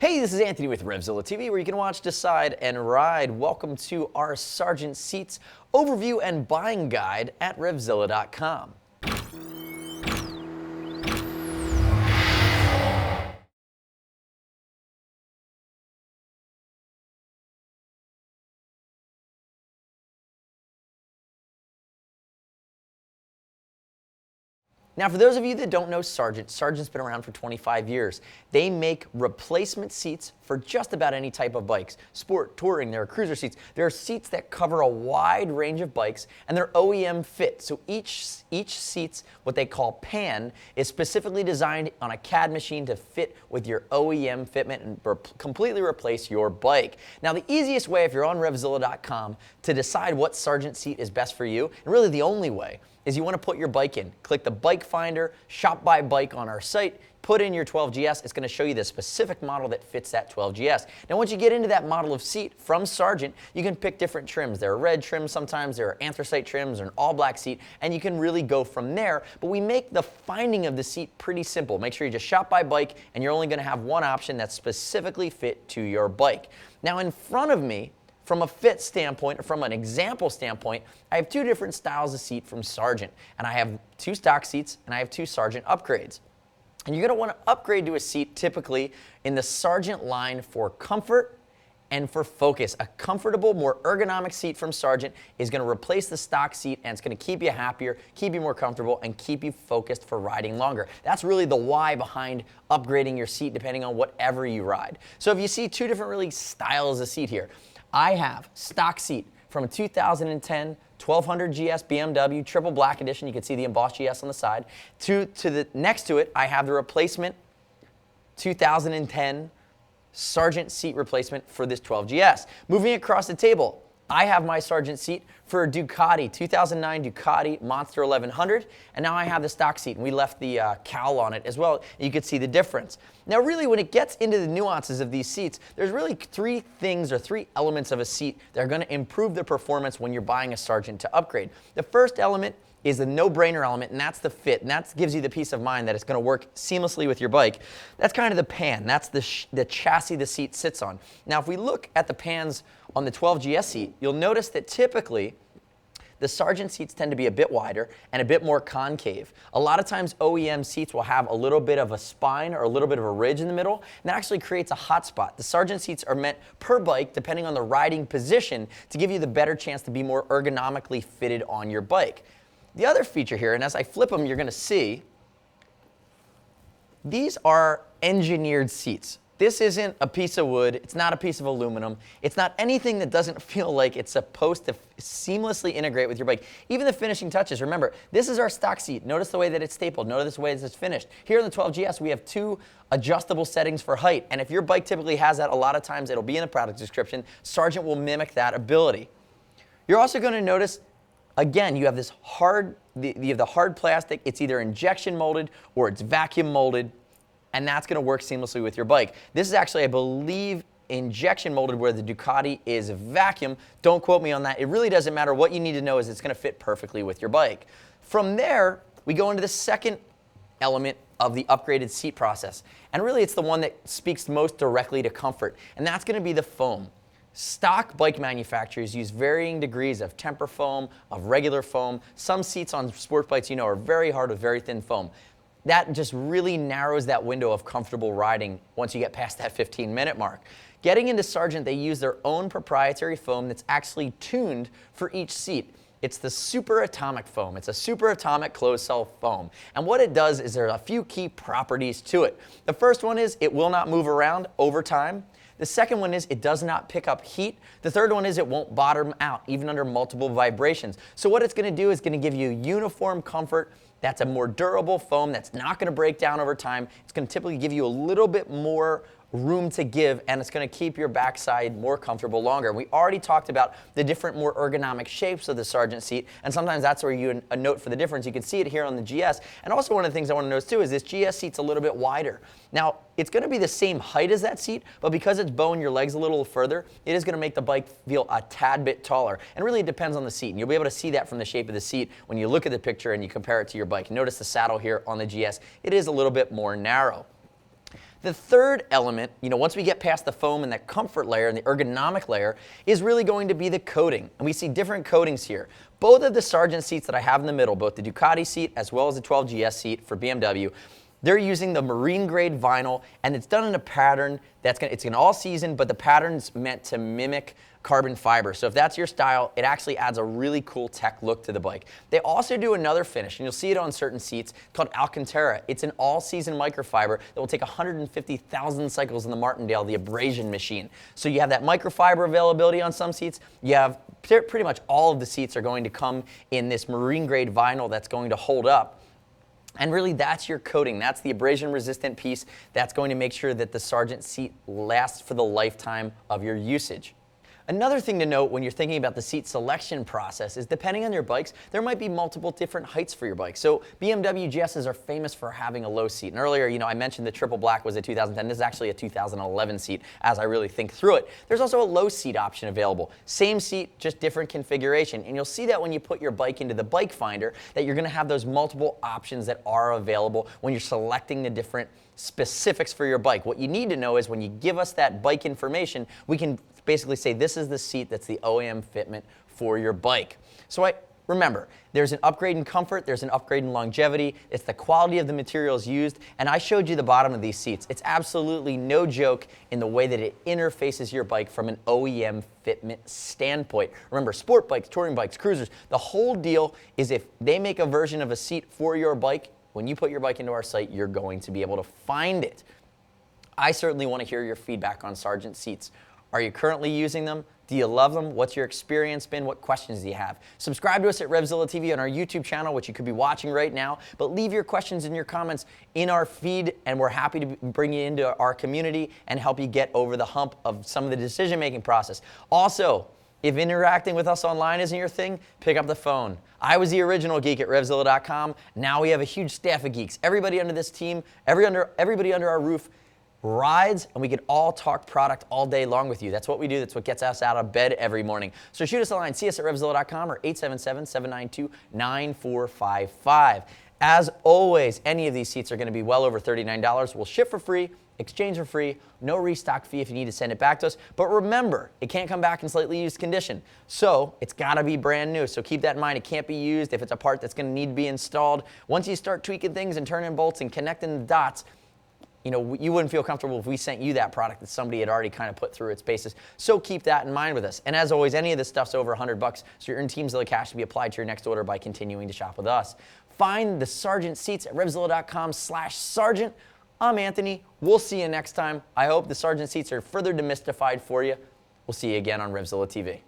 Hey, this is Anthony with RevZilla TV, where you can watch, decide, and ride. Welcome to our Sargent Seats overview and buying guide at RevZilla.com. Now, for those of you that don't know Sargent's been around for 25 years. They make replacement seats for just about any type of bikes. Sport, touring, there are cruiser seats. There are seats that cover a wide range of bikes, and they're OEM fit. So each seat's what they call pan is specifically designed on a CAD machine to fit with your OEM fitment and completely replace your bike. Now, the easiest way, if you're on RevZilla.com, to decide what Sargent seat is best for you, and really the only way, is you want to put your bike in. Click the bike finder, shop by bike on our site, put in your 12GS. It's going to show you the specific model that fits that 12GS. Now, once you get into that model of seat from Sargent, you can pick different trims. There are red trims sometimes, there are anthracite trims, or an all black seat, and you can really go from there. But we make the finding of the seat pretty simple. Make sure you just shop by bike, and you're only going to have one option that's specifically fit to your bike. Now, in front of me, from a fit standpoint, or from an example standpoint, I have two different styles of seat from Sargent. And I have two stock seats, and I have two Sargent upgrades. And you're going to want to upgrade to a seat typically in the Sargent line for comfort and for focus. A comfortable, more ergonomic seat from Sargent is going to replace the stock seat, and it's going to keep you happier, keep you more comfortable, and keep you focused for riding longer. That's really the why behind upgrading your seat depending on whatever you ride. So if you see two different really styles of seat here, I have stock seat from a 2010 1200 GS BMW triple black edition. You can see the embossed GS on the side. Next to it, I have the replacement 2010 Sargent seat replacement for this 12GS. Moving across the table, I have my Sargent seat for a Ducati, 2009 Ducati Monster 1100, and now I have the stock seat, and we left the cowl on it as well. You can see the difference. Now, really, when it gets into the nuances of these seats, there's really three things or three elements of a seat that are going to improve the performance when you're buying a Sargent to upgrade. The first element is the no-brainer element, and that's the fit, and that gives you the peace of mind that it's going to work seamlessly with your bike. That's kind of the pan. That's the chassis the seat sits on. Now, if we look at the pans on the 12GS seat, you'll notice that typically the Sargent seats tend to be a bit wider and a bit more concave. A lot of times OEM seats will have a little bit of a spine or a little bit of a ridge in the middle, and that actually creates a hot spot. The Sargent seats are meant per bike, depending on the riding position, to give you the better chance to be more ergonomically fitted on your bike. The other feature here, and as I flip them, you're going to see, these are engineered seats. This isn't a piece of wood. It's not a piece of aluminum. It's not anything that doesn't feel like it's supposed to seamlessly integrate with your bike. Even the finishing touches. Remember, this is our stock seat. Notice the way that it's stapled. Notice the way that it's finished. Here in the 12GS, we have two adjustable settings for height. And if your bike typically has that, a lot of times it'll be in the product description. Sargent will mimic that ability. You're also going to notice, again, you have this hard, you have the hard plastic. It's either injection molded or it's vacuum molded, and that's going to work seamlessly with your bike. This is actually, I believe, injection molded, where the Ducati is vacuum. Don't quote me on that. It really doesn't matter. What you need to know is it's going to fit perfectly with your bike. From there, we go into the second element of the upgraded seat process. And really, it's the one that speaks most directly to comfort, and that's going to be the foam. Stock bike manufacturers use varying degrees of temper foam, of regular foam. Some seats on sport bikes, you know, are very hard with very thin foam. That just really narrows that window of comfortable riding once you get past that 15-minute mark. Getting into Sargent, they use their own proprietary foam that's actually tuned for each seat. It's the super atomic foam. It's a super atomic closed cell foam. And what it does is there are a few key properties to it. The first one is it will not move around over time. The second one is it does not pick up heat. The third one is it won't bottom out, even under multiple vibrations. So what it's going to do is going to give you uniform comfort. That's a more durable foam that's not going to break down over time. It's going to typically give you a little bit more room to give, and it's going to keep your backside more comfortable longer. We already talked about the different, more ergonomic shapes of the Sargent seat, and sometimes that's where you a note for the difference. You can see it here on the GS. And also, one of the things I want to notice too is this GS seat's a little bit wider. Now, it's going to be the same height as that seat, but because it's bowing your legs a little further, it is going to make the bike feel a tad bit taller. And really, it depends on the seat, and you'll be able to see that from the shape of the seat when you look at the picture and you compare it to your bike. Notice the saddle here on the GS. It is a little bit more narrow. The third element, once we get past the foam and that comfort layer and the ergonomic layer, is really going to be the coating. And we see different coatings here. Both of the Sargent seats that I have in the middle, both the Ducati seat as well as the 12GS seat for BMW, they're using the marine grade vinyl, and it's done in a pattern it's an all season, but the pattern's meant to mimic carbon fiber. So if that's your style, it actually adds a really cool tech look to the bike. They also do another finish, and you'll see it on certain seats, called Alcantara. It's an all-season microfiber that will take 150,000 cycles in the Martindale, the abrasion machine. So you have that microfiber availability on some seats. You have pretty much all of the seats are going to come in this marine grade vinyl that's going to hold up. And really, that's your coating. That's the abrasion-resistant piece that's going to make sure that the Sargent seat lasts for the lifetime of your usage. Another thing to note when you're thinking about the seat selection process is, depending on your bikes, there might be multiple different heights for your bike. So BMW GSs are famous for having a low seat. And earlier, I mentioned the triple black was a 2010. This is actually a 2011 seat as I really think through it. There's also a low seat option available. Same seat, just different configuration. And you'll see that when you put your bike into the bike finder, that you're going to have those multiple options that are available when you're selecting the different specifics for your bike. What you need to know is, when you give us that bike information, we can basically say this is the seat that's the OEM fitment for your bike. So remember, there's an upgrade in comfort, there's an upgrade in longevity, it's the quality of the materials used, and I showed you the bottom of these seats. It's absolutely no joke in the way that it interfaces your bike from an OEM fitment standpoint. Remember, sport bikes, touring bikes, cruisers, the whole deal is, if they make a version of a seat for your bike, when you put your bike into our site, you're going to be able to find it. I certainly want to hear your feedback on Sargent seats. Are you currently using them? Do you love them? What's your experience been? What questions do you have? Subscribe to us at RevZilla TV on our YouTube channel, which you could be watching right now. But leave your questions and your comments in our feed, and we're happy to bring you into our community and help you get over the hump of some of the decision-making process. Also, if interacting with us online isn't your thing, pick up the phone. I was the original geek at RevZilla.com. Now we have a huge staff of geeks. Everybody under this team, everybody under our roof rides, and we can all talk product all day long with you. That's what we do. That's what gets us out of bed every morning. So shoot us a line. See us at RevZilla.com or 877-792-9455. As always, any of these seats are going to be well over $39. We'll ship for free, exchange for free, no restock fee if you need to send it back to us. But remember, it can't come back in slightly used condition. So it's got to be brand new. So keep that in mind. It can't be used if it's a part that's going to need to be installed. Once you start tweaking things and turning bolts and connecting the dots, you wouldn't feel comfortable if we sent you that product that somebody had already kind of put through its paces. So keep that in mind with us. And as always, any of this stuff's over $100, so you earn TeamZilla cash to be applied to your next order by continuing to shop with us. Find the Sargent seats at RevZilla.com/Sargent. I'm Anthony. We'll see you next time. I hope the Sargent seats are further demystified for you. We'll see you again on RevZilla TV.